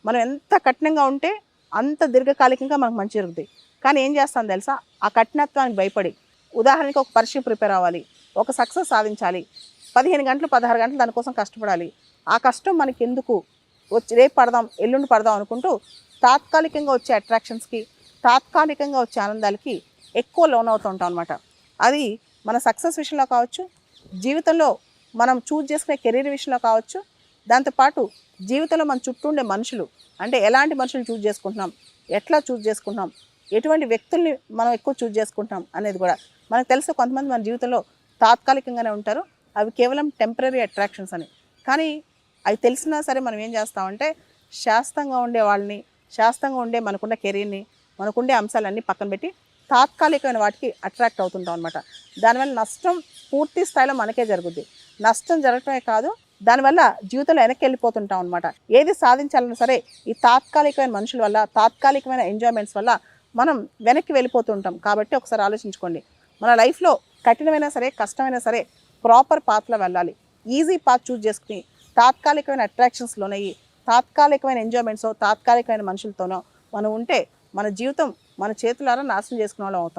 మనం ఎంత కఠినంగా ఉంటే అంత దీర్ఘకాలికంగా మనకు మంచి జరుగుతుంది. కానీ ఏం చేస్తాం తెలుసా, ఆ కఠినత్వానికి భయపడి, ఉదాహరణకి ఒక పరీక్ష ప్రిపేర్ అవ్వాలి, ఒక సక్సెస్ సాధించాలి, 15 గంటలు 16 గంటలు దానికోసం కష్టపడాలి. ఆ కష్టం మనకి ఎందుకు, వచ్చి రేపు పడదాం ఎల్లుండి పడదాం అనుకుంటూ తాత్కాలికంగా వచ్చే అట్రాక్షన్స్కి, తాత్కాలికంగా వచ్చే ఆనందాలకి ఎక్కువ లోన్ అవుతూ ఉంటాం అనమాట. అది మన సక్సెస్ విషయంలో కావచ్చు, జీవితంలో మనం చూజ్ చేసుకునే కెరీర్ విషయంలో కావచ్చు, దాంతోపాటు జీవితంలో మన చుట్టూ ఉండే మనుషులు, అంటే ఎలాంటి మనుషులు చూజ్ చేసుకుంటున్నాం, ఎట్లా చూజ్ చేసుకుంటున్నాం, ఎటువంటి వ్యక్తుల్ని మనం ఎక్కువ చూజ్ చేసుకుంటాం అనేది కూడా మనకు తెలుసు. కొంతమంది మన జీవితంలో తాత్కాలికంగానే ఉంటారు, అవి కేవలం టెంపరీ అట్రాక్షన్స్ అని. కానీ అవి తెలిసినా సరే మనం ఏం చేస్తామంటే శాస్త్రంగా ఉండే వాళ్ళని, శాస్త్రంగా ఉండే మనకున్న కెరీర్ని, మనకుండే అంశాలన్నీ పక్కన పెట్టి తాత్కాలికమైన వాటికి అట్రాక్ట్ అవుతుంటాం అనమాట. దానివల్ల నష్టం పూర్తి స్థాయిలో మనకే జరుగుద్ది. నష్టం జరగటమే కాదు, దానివల్ల జీవితంలో వెనక్కి వెళ్ళిపోతుంటాం అనమాట. ఏది సాధించాలన్నా సరే ఈ తాత్కాలికమైన మనుషుల వల్ల, తాత్కాలికమైన ఎంజాయ్మెంట్స్ వల్ల మనం వెనక్కి వెళ్ళిపోతుంటాం. కాబట్టి ఒకసారి ఆలోచించుకోండి, మన లైఫ్లో కఠినమైనా సరే, కష్టమైనా సరే ప్రాపర్ పాత్లో వెళ్ళాలి. ఈజీ పాత్ చూజ్ చేసుకుని తాత్కాలికమైన అట్రాక్షన్స్లోనయ్యి, తాత్కాలికమైన ఎంజాయ్మెంట్స్, తాత్కాలికమైన మనుషులతోనో మనం ఉంటే మన జీవితం మన చేతులారా నాశనం చేసుకునే వాళ్ళం అవుతాం.